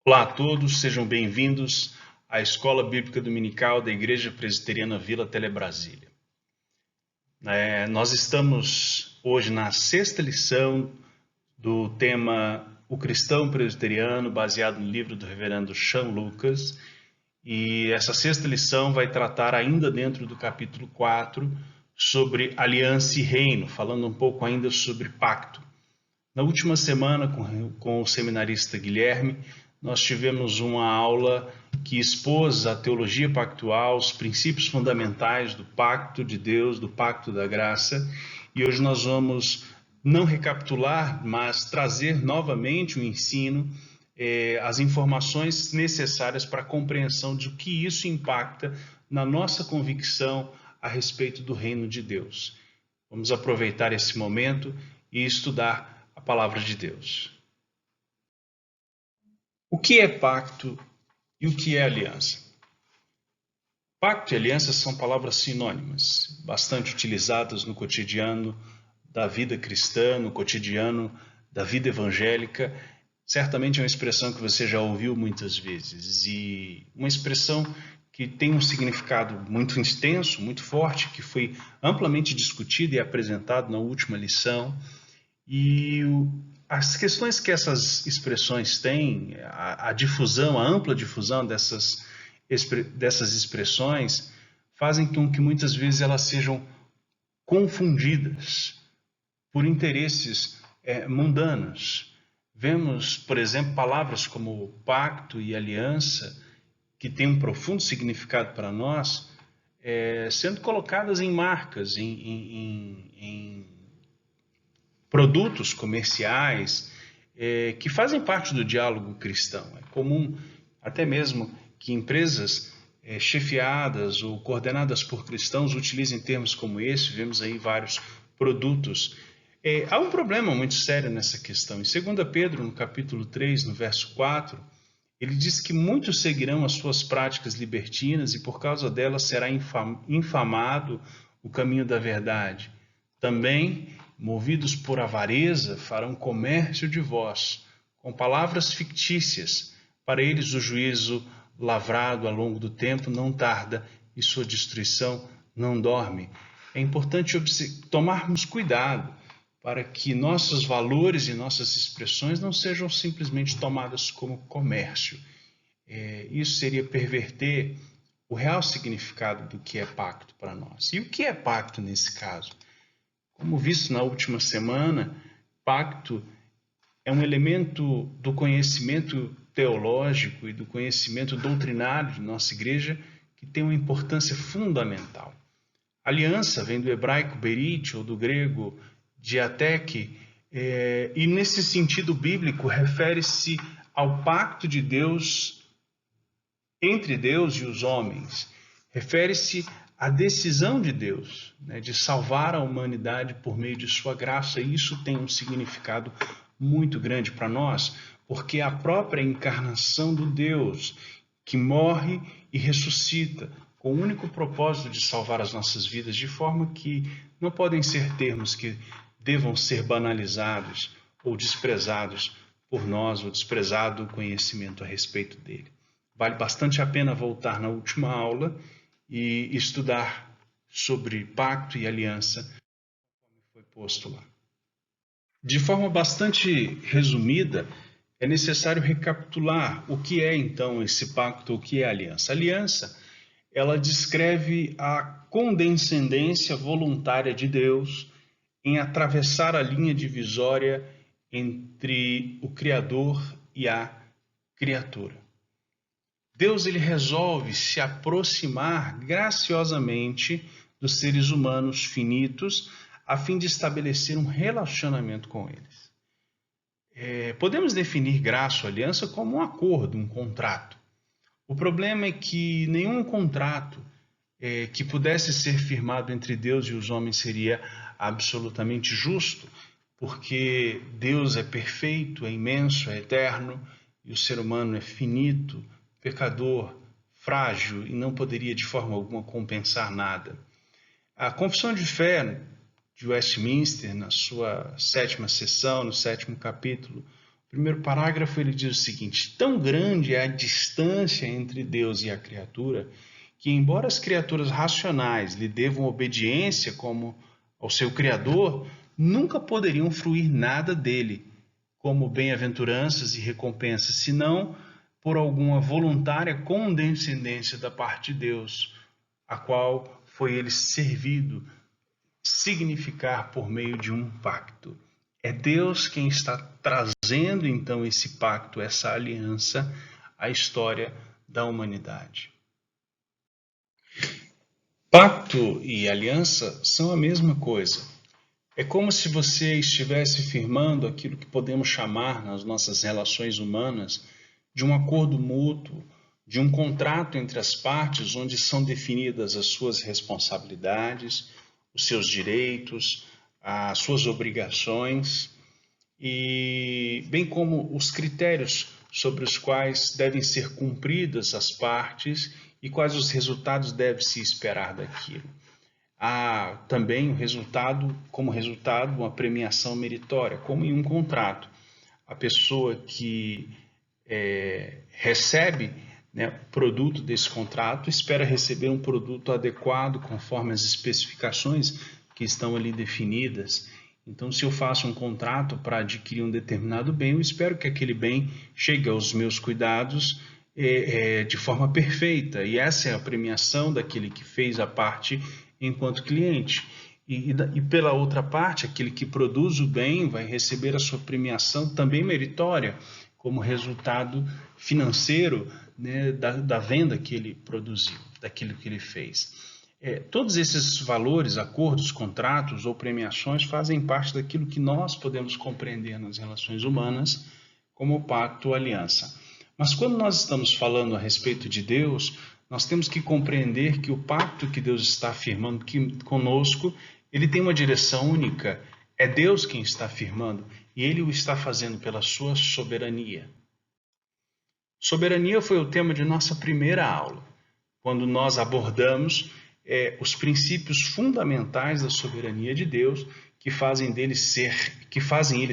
Olá a todos, sejam bem-vindos à Escola Bíblica Dominical da Igreja Presbiteriana Vila Telebrasília. Nós estamos hoje na sexta lição do tema O Cristão Presbiteriano, baseado no livro do reverendo Sean Lucas, e essa sexta lição vai tratar ainda dentro do capítulo 4 sobre aliança e reino, falando um pouco ainda sobre pacto. Na última semana, com o seminarista Guilherme, nós tivemos uma aula que expôs a teologia pactual, os princípios fundamentais do pacto de Deus, do pacto da graça, e hoje nós vamos não recapitular, mas trazer novamente o ensino, as informações necessárias para a compreensão de que isso impacta na nossa convicção a respeito do reino de Deus. Vamos aproveitar esse momento e estudar a palavra de Deus. O que é pacto e o que é aliança? Pacto e aliança são palavras sinônimas, bastante utilizadas no cotidiano da vida cristã, no cotidiano da vida evangélica. Certamente é uma expressão que você já ouviu muitas vezes, e uma expressão que tem um significado muito extenso, muito forte, que foi amplamente discutido e apresentado na última lição. E as questões que essas expressões têm, a difusão, a ampla difusão dessas expressões, fazem com que muitas vezes elas sejam confundidas por interesses mundanos. Vemos, por exemplo, palavras como pacto e aliança, que têm um profundo significado para nós, sendo colocadas em marcas, em produtos comerciais que fazem parte do diálogo cristão. É comum até mesmo que empresas chefiadas ou coordenadas por cristãos utilizem termos como esse. Vemos aí vários produtos. Há um problema muito sério nessa questão. Em 2 Pedro, no capítulo 3, no verso 4, ele diz que muitos seguirão as suas práticas libertinas e por causa delas será infamado o caminho da verdade. Também, movidos por avareza, farão comércio de vós, com palavras fictícias. Para eles o juízo lavrado ao longo do tempo não tarda e sua destruição não dorme. É importante tomarmos cuidado para que nossos valores e nossas expressões não sejam simplesmente tomadas como comércio. Isso seria perverter o real significado do que é pacto para nós. E o que é pacto nesse caso? Como visto na última semana, pacto é um elemento do conhecimento teológico e do conhecimento doutrinário de nossa igreja que tem uma importância fundamental. Aliança vem do hebraico berit, ou do grego diateque, e nesse sentido bíblico refere-se ao pacto de Deus entre Deus e os homens. Refere-se à decisão de Deus, de salvar a humanidade por meio de sua graça. E isso tem um significado muito grande para nós, porque é a própria encarnação do Deus que morre e ressuscita com o único propósito de salvar as nossas vidas, de forma que não podem ser termos que devam ser banalizados ou desprezados por nós, ou desprezado o conhecimento a respeito dele. Vale bastante a pena voltar na última aula e estudar sobre pacto e aliança, como foi posto lá. De forma bastante resumida, é necessário recapitular o que é então esse pacto, o que é a aliança. A aliança, ela descreve a condescendência voluntária de Deus em atravessar a linha divisória entre o Criador e a criatura. Deus ele resolve se aproximar graciosamente dos seres humanos finitos a fim de estabelecer um relacionamento com eles. Podemos definir graça ou aliança como um acordo, um contrato. O problema é que nenhum contrato que pudesse ser firmado entre Deus e os homens seria absolutamente justo, porque Deus é perfeito, é imenso, é eterno, e o ser humano é finito, pecador, frágil e não poderia de forma alguma compensar nada. A Confissão de Fé de Westminster, na sua 7ª sessão, no 7º capítulo, primeiro parágrafo ele diz o seguinte: tão grande é a distância entre Deus e a criatura, que embora as criaturas racionais lhe devam obediência como ao seu Criador, nunca poderiam fruir nada dele, como bem-aventuranças e recompensas, senão por alguma voluntária condescendência da parte de Deus, a qual foi ele servido significar por meio de um pacto. É Deus quem está trazendo então esse pacto, essa aliança, à história da humanidade. Pacto e aliança são a mesma coisa. É como se você estivesse firmando aquilo que podemos chamar nas nossas relações humanas de um acordo mútuo, de um contrato entre as partes onde são definidas as suas responsabilidades, os seus direitos, as suas obrigações e bem como os critérios sobre os quais devem ser cumpridas as partes e quais os resultados deve se esperar daquilo. Há também como resultado, uma premiação meritória, como em um contrato. A pessoa que recebe, né, o produto desse contrato espera receber um produto adequado conforme as especificações que estão ali definidas. Então, se eu faço um contrato para adquirir um determinado bem, eu espero que aquele bem chegue aos meus cuidados de forma perfeita. E essa é a premiação daquele que fez a parte enquanto cliente. E pela outra parte, aquele que produz o bem vai receber a sua premiação também meritória, como resultado financeiro, né, da venda que ele produziu, daquilo que ele fez. Todos esses valores, acordos, contratos ou premiações fazem parte daquilo que nós podemos compreender nas relações humanas como pacto ou aliança. Mas quando nós estamos falando a respeito de Deus, nós temos que compreender que o pacto que Deus está afirmando conosco, ele tem uma direção única. É Deus quem está afirmando e Ele o está fazendo pela sua soberania. Soberania foi o tema de nossa primeira aula, quando nós abordamos os princípios fundamentais da soberania de Deus que fazem ele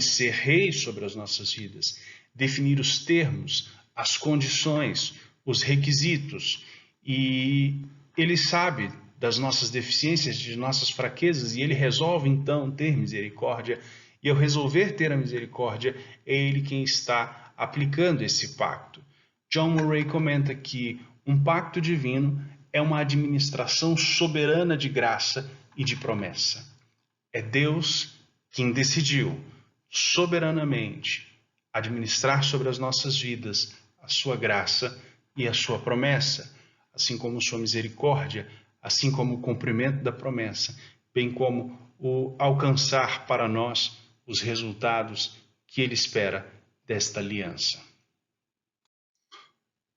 ser rei sobre as nossas vidas, definir os termos, as condições, os requisitos, e ele sabe das nossas deficiências, de nossas fraquezas, e ele resolve então ter misericórdia, e ao resolver ter a misericórdia, é ele quem está aplicando esse pacto. John Murray comenta que um pacto divino é uma administração soberana de graça e de promessa. É Deus quem decidiu soberanamente administrar sobre as nossas vidas a sua graça e a sua promessa, assim como sua misericórdia, assim como o cumprimento da promessa, bem como o alcançar para nós os resultados que ele espera desta aliança.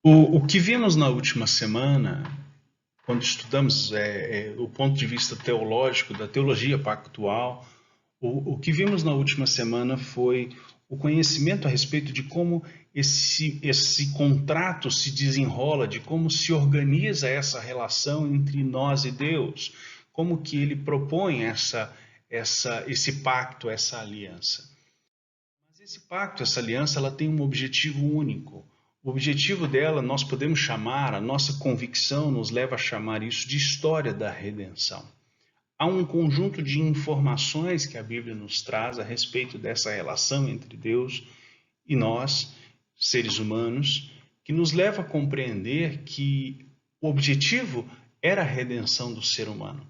O que vimos na última semana, quando estudamos o ponto de vista teológico, da teologia pactual, o que vimos na última semana foi o conhecimento a respeito de como esse contrato se desenrola, de como se organiza essa relação entre nós e Deus, como que ele propõe esse pacto, essa aliança. Mas esse pacto, essa aliança, ela tem um objetivo único. O objetivo dela nós podemos chamar, a nossa convicção nos leva a chamar isso de história da redenção. Há um conjunto de informações que a Bíblia nos traz a respeito dessa relação entre Deus e nós, seres humanos, que nos leva a compreender que o objetivo era a redenção do ser humano.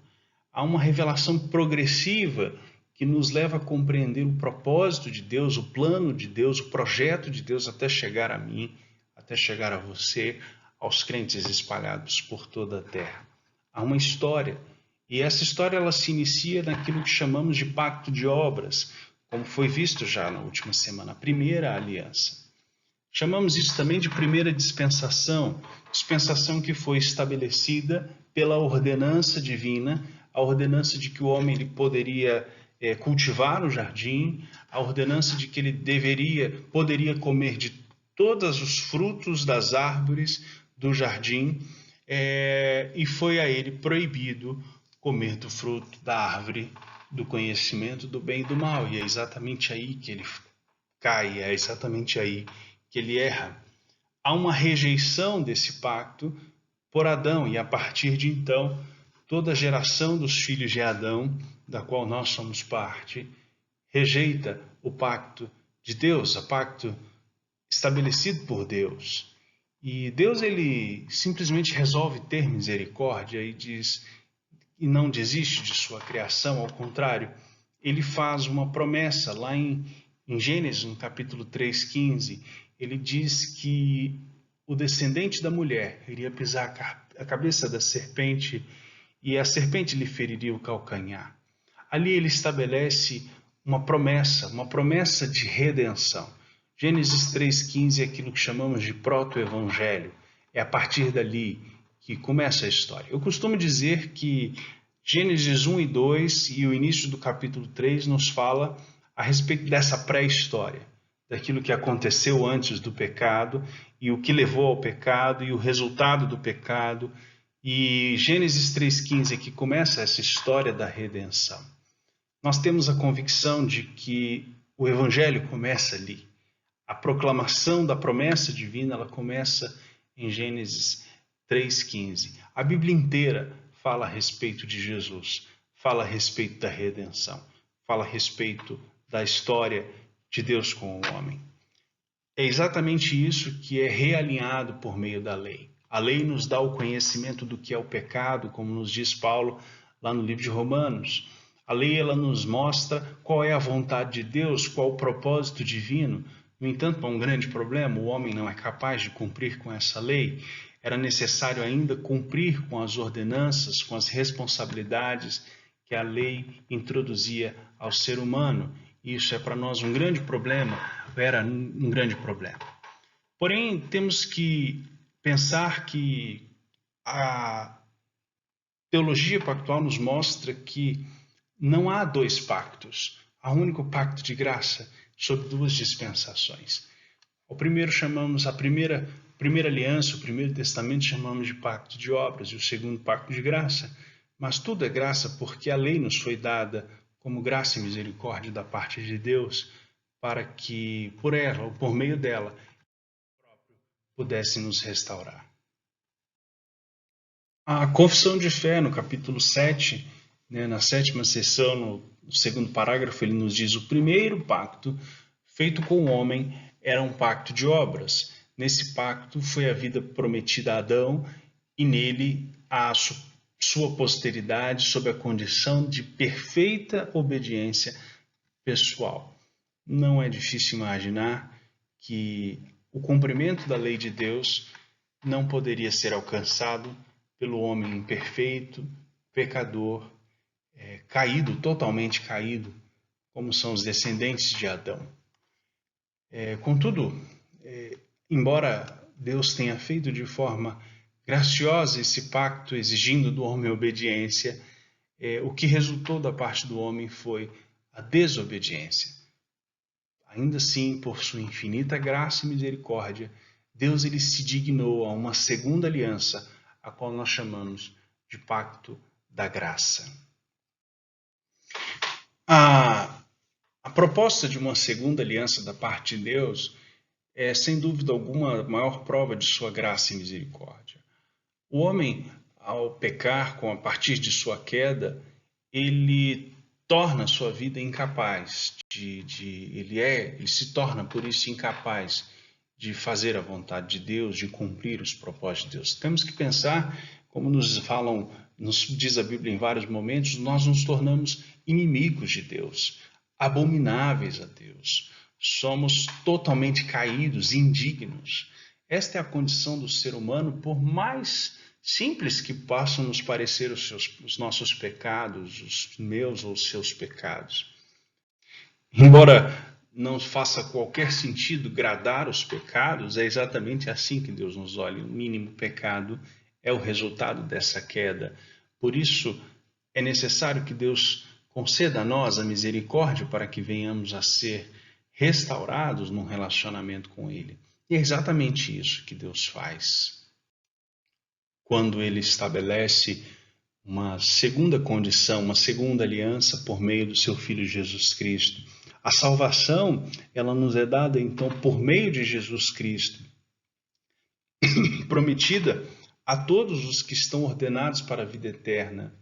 Há uma revelação progressiva que nos leva a compreender o propósito de Deus, o plano de Deus, o projeto de Deus até chegar a mim, até chegar a você, aos crentes espalhados por toda a terra. Há uma história, e essa história ela se inicia naquilo que chamamos de pacto de obras, como foi visto já na última semana, a primeira aliança. Chamamos isso também de primeira dispensação, dispensação que foi estabelecida pela ordenança divina, a ordenança de que o homem ele poderia cultivar o jardim, a ordenança de que ele poderia comer de todos os frutos das árvores do jardim, e foi a ele proibido comer do fruto da árvore do conhecimento do bem e do mal. E é exatamente aí que ele cai, é exatamente aí que ele erra. Há uma rejeição desse pacto por Adão, e a partir de então, toda a geração dos filhos de Adão, da qual nós somos parte, rejeita o pacto de Deus, o pacto estabelecido por Deus. E Deus, ele simplesmente resolve ter misericórdia e diz, e não desiste de sua criação, ao contrário, ele faz uma promessa lá em Gênesis, no capítulo 3:15, ele diz que o descendente da mulher iria pisar a cabeça da serpente e a serpente lhe feriria o calcanhar. Ali ele estabelece uma promessa de redenção. Gênesis 3:15 é aquilo que chamamos de proto-evangelho. É a partir dali que começa a história. Eu costumo dizer que Gênesis 1 e 2 e o início do capítulo 3 nos fala a respeito dessa pré-história, daquilo que aconteceu antes do pecado e o que levou ao pecado e o resultado do pecado. E Gênesis 3:15 é que começa essa história da redenção. Nós temos a convicção de que o evangelho começa ali. A proclamação da promessa divina, ela começa em Gênesis 3:15. A Bíblia inteira fala a respeito de Jesus, fala a respeito da redenção, fala a respeito da história de Deus com o homem. É exatamente isso que é realinhado por meio da lei. A lei nos dá o conhecimento do que é o pecado, como nos diz Paulo lá no livro de Romanos. A lei, ela nos mostra qual é a vontade de Deus, qual o propósito divino. No entanto, há um grande problema: o homem não é capaz de cumprir com essa lei. Era necessário ainda cumprir com as ordenanças, com as responsabilidades que a lei introduzia ao ser humano. Isso é para nós um grande problema, era um grande problema. Porém, temos que pensar que a teologia pactual nos mostra que não há dois pactos, há um único pacto de graça sob duas dispensações. O primeiro chamamos a primeira aliança, o primeiro testamento chamamos de pacto de obras e o segundo pacto de graça. Mas tudo é graça porque a lei nos foi dada como graça e misericórdia da parte de Deus para que por ela ou por meio dela pudesse nos restaurar. A confissão de fé no capítulo 7, na sétima seção, no segundo parágrafo, ele nos diz: o primeiro pacto feito com o homem era um pacto de obras. Nesse pacto foi a vida prometida a Adão e nele a sua posteridade sob a condição de perfeita obediência pessoal. Não é difícil imaginar que o cumprimento da lei de Deus não poderia ser alcançado pelo homem imperfeito, pecador, caído, totalmente caído, como são os descendentes de Adão. Contudo, embora Deus tenha feito de forma graciosa esse pacto, exigindo do homem obediência, o que resultou da parte do homem foi a desobediência. Ainda assim, por sua infinita graça e misericórdia, Deus ele se dignou a uma segunda aliança, a qual nós chamamos de pacto da graça. A proposta de uma segunda aliança da parte de Deus é, sem dúvida alguma, a maior prova de sua graça e misericórdia. O homem, ao pecar a partir de sua queda, ele torna a sua vida incapaz ele se torna por isso incapaz de fazer a vontade de Deus, de cumprir os propósitos de Deus. Temos que pensar, como nos diz a Bíblia em vários momentos, nós nos tornamos inimigos de Deus, abomináveis a Deus. Somos totalmente caídos, indignos. Esta é a condição do ser humano, por mais simples que possam nos parecer os nossos pecados, os meus ou os seus pecados. Embora não faça qualquer sentido gradar os pecados, é exatamente assim que Deus nos olha. O mínimo pecado é o resultado dessa queda. Por isso, é necessário que Deus conceda a nós a misericórdia para que venhamos a ser restaurados num relacionamento com Ele. E é exatamente isso que Deus faz. Quando Ele estabelece uma segunda condição, uma segunda aliança por meio do seu Filho Jesus Cristo, A salvação, ela nos é dada então por meio de Jesus Cristo, prometida a todos os que estão ordenados para a vida eterna,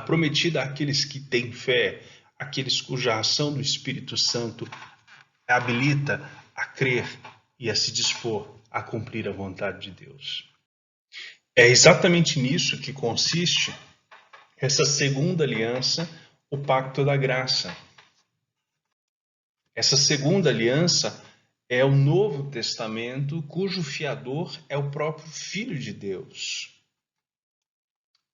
prometida àqueles que têm fé, aqueles cuja ação do Espírito Santo habilita a crer e a se dispor a cumprir a vontade de Deus. É exatamente nisso que consiste essa segunda aliança, o pacto da graça. Essa segunda aliança é o Novo Testamento, cujo fiador é o próprio Filho de Deus.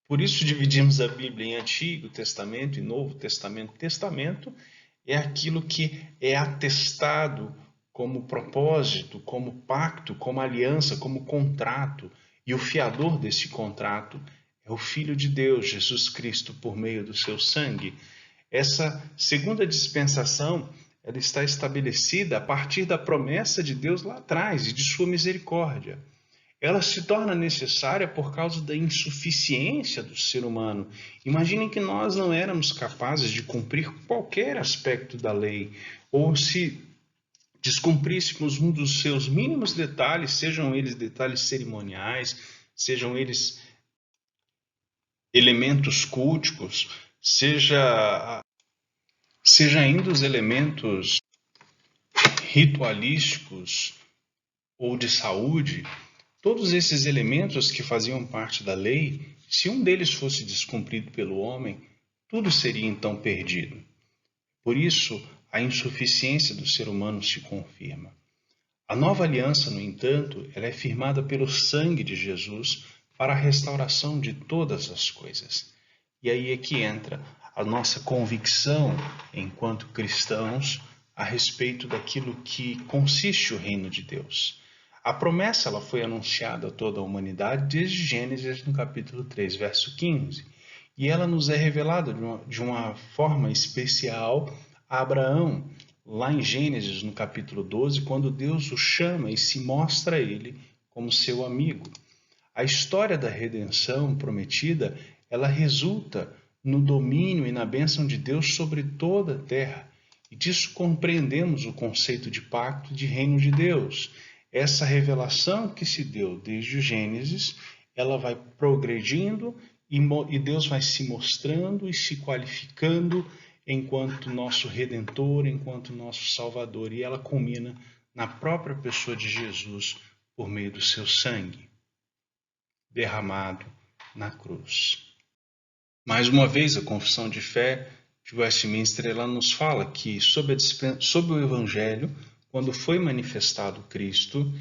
Por isso dividimos a Bíblia em Antigo Testamento e Novo Testamento. Testamento é aquilo que é atestado como propósito, como pacto, como aliança, como contrato. E o fiador desse contrato é o Filho de Deus, Jesus Cristo, por meio do seu sangue. Essa segunda dispensação, ela está estabelecida a partir da promessa de Deus lá atrás e de sua misericórdia. Ela se torna necessária por causa da insuficiência do ser humano. Imaginem que nós não éramos capazes de cumprir qualquer aspecto da lei, ou se descumpríssemos um dos seus mínimos detalhes, sejam eles detalhes cerimoniais, sejam eles elementos culticos, seja ainda os elementos ritualísticos ou de saúde. Todos esses elementos que faziam parte da lei, se um deles fosse descumprido pelo homem, tudo seria então perdido. Por isso, a insuficiência do ser humano se confirma. A nova aliança, no entanto, ela é firmada pelo sangue de Jesus para a restauração de todas as coisas. E aí é que entra a nossa convicção, enquanto cristãos, a respeito daquilo que consiste o reino de Deus. A promessa ela foi anunciada a toda a humanidade desde Gênesis, no capítulo 3, verso 15. E ela nos é revelada de uma forma especial a Abraão, lá em Gênesis, no capítulo 12, quando Deus o chama e se mostra a ele como seu amigo. A história da redenção prometida, ela resulta no domínio e na bênção de Deus sobre toda a terra. E disso compreendemos o conceito de pacto de reino de Deus. Essa revelação que se deu desde o Gênesis, ela vai progredindo e Deus vai se mostrando e se qualificando enquanto nosso Redentor, enquanto nosso Salvador. E ela culmina na própria pessoa de Jesus por meio do seu sangue derramado na cruz. Mais uma vez, a Confissão de Fé de Westminster ela nos fala que sob o Evangelho, quando foi manifestado Cristo,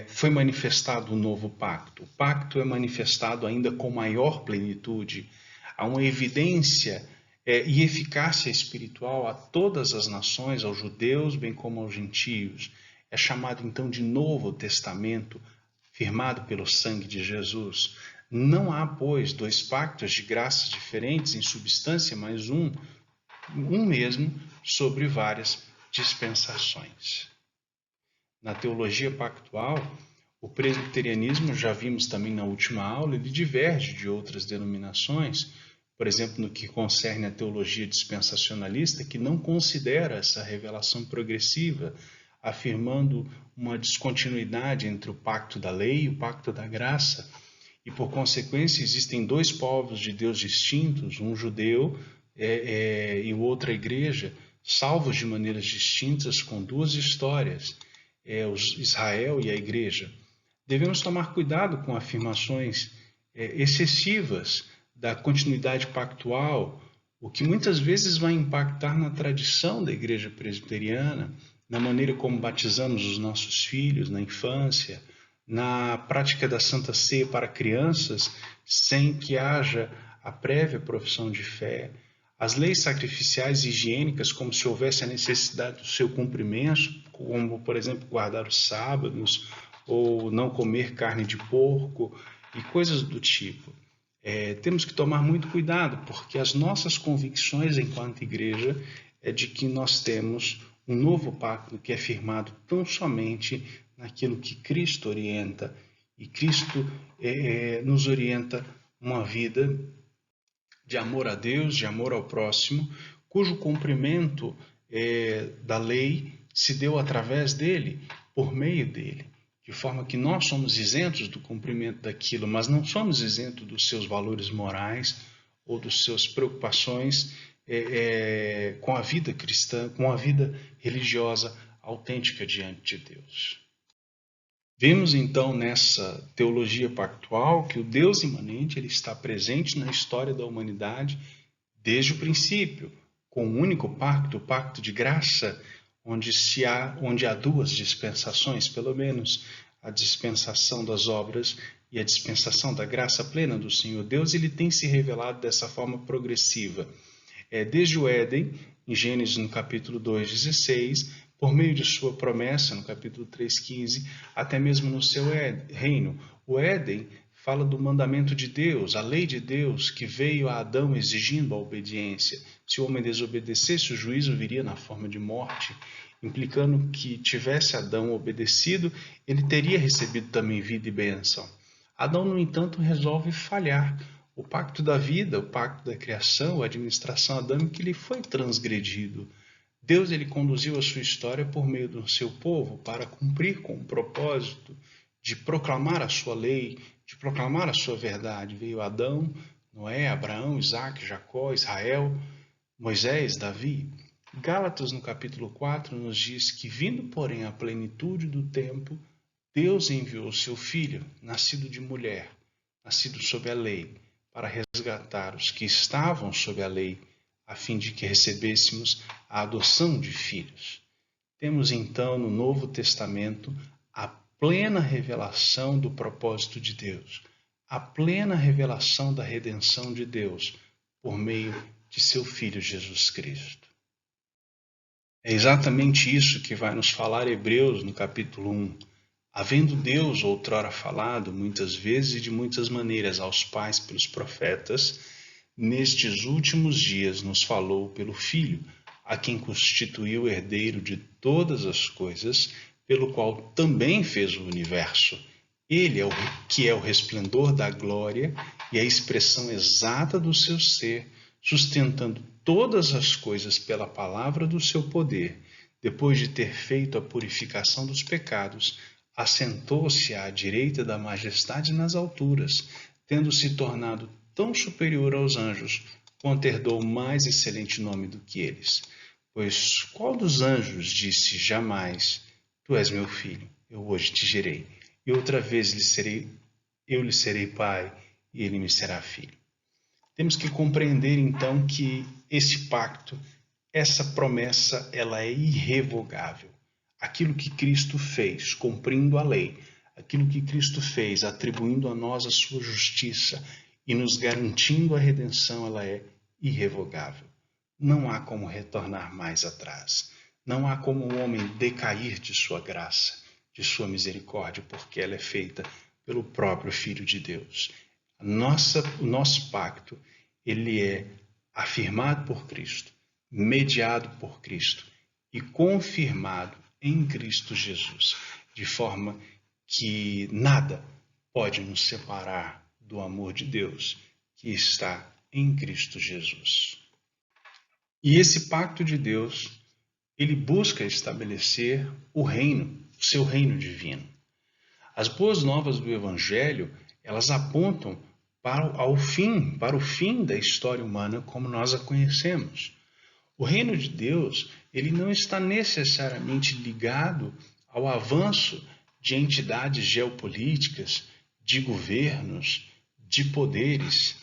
foi manifestado o novo pacto. O pacto é manifestado ainda com maior plenitude. Há uma evidência e eficácia espiritual a todas as nações, aos judeus bem como aos gentios. É chamado então de Novo Testamento, firmado pelo sangue de Jesus. Não há, pois, dois pactos de graças diferentes em substância, mas um mesmo sobre várias dispensações. Na teologia pactual, o presbiterianismo, já vimos também na última aula, ele diverge de outras denominações, por exemplo, no que concerne a teologia dispensacionalista, que não considera essa revelação progressiva, afirmando uma descontinuidade entre o pacto da lei e o pacto da graça. E, por consequência, existem dois povos de Deus distintos, um judeu e outra igreja, salvos de maneiras distintas, com duas histórias, Israel e a igreja. Devemos tomar cuidado com afirmações excessivas da continuidade pactual, o que muitas vezes vai impactar na tradição da igreja presbiteriana, na maneira como batizamos os nossos filhos na infância, na prática da Santa Ceia para crianças, sem que haja a prévia profissão de fé, as leis sacrificiais e higiênicas, como se houvesse a necessidade do seu cumprimento, como, por exemplo, guardar os sábados, ou não comer carne de porco, e coisas do tipo. Temos que tomar muito cuidado, porque as nossas convicções enquanto igreja é de que nós temos um novo pacto que é firmado tão somente naquilo que Cristo orienta, e Cristo nos orienta uma vida de amor a Deus, de amor ao próximo, cujo cumprimento da lei se deu através dele, por meio dele, de forma que nós somos isentos do cumprimento daquilo, mas não somos isentos dos seus valores morais ou das suas preocupações com a vida cristã, com a vida religiosa autêntica diante de Deus. Vemos então nessa teologia pactual que o Deus imanente ele está presente na história da humanidade desde o princípio, com um único pacto, o pacto de graça, onde há duas dispensações, pelo menos a dispensação das obras e a dispensação da graça plena do Senhor Deus, ele tem se revelado dessa forma progressiva. Desde o Éden, em Gênesis no capítulo 2:16, por meio de sua promessa, no capítulo 3:15, até mesmo no seu reino. O Éden fala do mandamento de Deus, a lei de Deus, que veio a Adão exigindo a obediência. Se o homem desobedecesse, o juízo viria na forma de morte, implicando que tivesse Adão obedecido, ele teria recebido também vida e bênção. Adão, no entanto, resolve falhar. O pacto da vida, o pacto da criação, a administração adâmica, ele foi transgredido. Deus ele conduziu a sua história por meio do seu povo para cumprir com o propósito de proclamar a sua lei, de proclamar a sua verdade. Veio Adão, Noé, Abraão, Isaac, Jacó, Israel, Moisés, Davi. Gálatas, no capítulo 4, nos diz que, vindo, porém, à plenitude do tempo, Deus enviou seu Filho, nascido de mulher, nascido sob a lei, para resgatar os que estavam sob a lei, a fim de que recebêssemos a adoção de filhos. Temos então no Novo Testamento a plena revelação do propósito de Deus, a plena revelação da redenção de Deus por meio de seu Filho Jesus Cristo. É exatamente isso que vai nos falar Hebreus no capítulo 1. Havendo Deus outrora falado muitas vezes e de muitas maneiras aos pais pelos profetas, nestes últimos dias nos falou pelo Filho, a quem constituiu herdeiro de todas as coisas, pelo qual também fez o universo. Ele é o que é o resplendor da glória e a expressão exata do seu ser, sustentando todas as coisas pela palavra do seu poder. Depois de ter feito a purificação dos pecados, assentou-se à direita da majestade nas alturas, tendo se tornado tão superior aos anjos, quanto herdou mais excelente nome do que eles. Pois qual dos anjos disse jamais: Tu és meu filho, eu hoje te gerei, e outra vez eu lhe serei pai, e ele me será filho? Temos que compreender então que esse pacto, essa promessa, ela é irrevogável. Aquilo que Cristo fez, cumprindo a lei, aquilo que Cristo fez, atribuindo a nós a sua justiça e nos garantindo a redenção, ela é irrevogável. Não há como retornar mais atrás. Não há como o homem decair de sua graça, de sua misericórdia, porque ela é feita pelo próprio Filho de Deus. O nosso pacto, ele é afirmado por Cristo, mediado por Cristo e confirmado em Cristo Jesus, de forma que nada pode nos separar do amor de Deus que está em Cristo Jesus. E esse pacto de Deus, ele busca estabelecer o reino, o seu reino divino. As boas novas do Evangelho, elas apontam para o fim da história humana como nós a conhecemos. O reino de Deus, ele não está necessariamente ligado ao avanço de entidades geopolíticas, de governos, de poderes,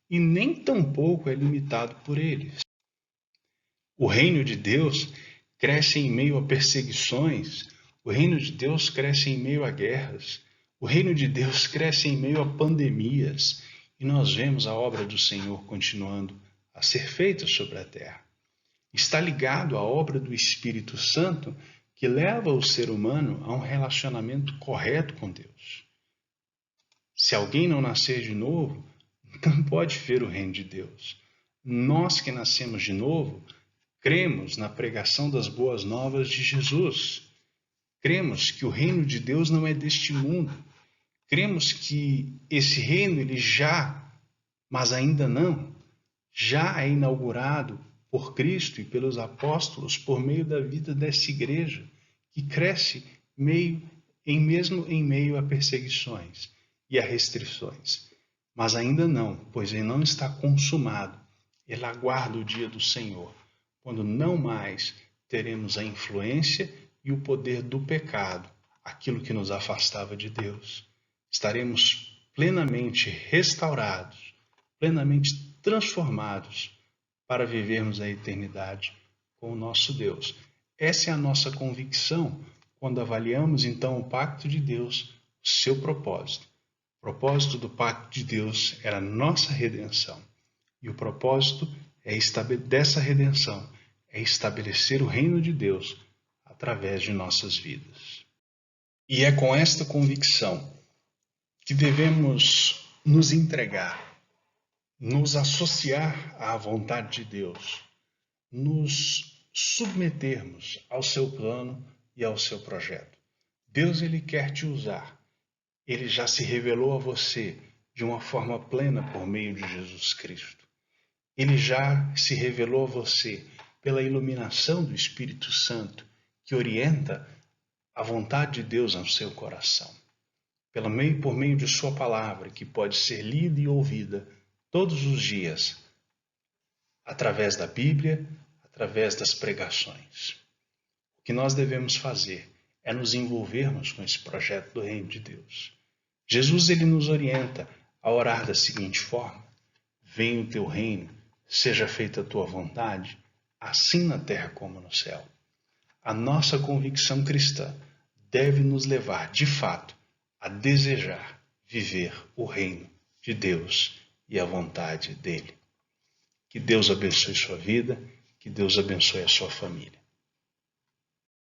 e nem tampouco é limitado por eles. O reino de Deus cresce em meio a perseguições, o reino de Deus cresce em meio a guerras, o reino de Deus cresce em meio a pandemias, e nós vemos a obra do Senhor continuando a ser feita sobre a terra. Está ligado à obra do Espírito Santo, que leva o ser humano a um relacionamento correto com Deus. Se alguém não nascer de novo, não pode ver o reino de Deus. Nós que nascemos de novo, cremos na pregação das boas novas de Jesus. Cremos que o reino de Deus não é deste mundo. Cremos que esse reino, ele já, mas ainda não, já é inaugurado por Cristo e pelos apóstolos por meio da vida dessa igreja, que cresce mesmo em meio a perseguições e a restrições. Mas ainda não, pois ele não está consumado. Ele aguarda o dia do Senhor, quando não mais teremos a influência e o poder do pecado, aquilo que nos afastava de Deus. Estaremos plenamente restaurados, plenamente transformados para vivermos a eternidade com o nosso Deus. Essa é a nossa convicção quando avaliamos então o pacto de Deus, o seu propósito. O propósito do pacto de Deus era a nossa redenção. E o propósito dessa redenção é estabelecer o reino de Deus através de nossas vidas. E é com esta convicção que devemos nos entregar, nos associar à vontade de Deus, nos submetermos ao seu plano e ao seu projeto. Deus, ele quer te usar. Ele já se revelou a você de uma forma plena por meio de Jesus Cristo. Ele já se revelou a você pela iluminação do Espírito Santo, que orienta a vontade de Deus no seu coração. Por meio de sua palavra, que pode ser lida e ouvida todos os dias, através da Bíblia, através das pregações. O que nós devemos fazer é nos envolvermos com esse projeto do reino de Deus. Jesus, ele nos orienta a orar da seguinte forma: venha o teu reino, seja feita a tua vontade, assim na terra como no céu. A nossa convicção cristã deve nos levar, de fato, a desejar viver o reino de Deus e a vontade dele. Que Deus abençoe sua vida, que Deus abençoe a sua família.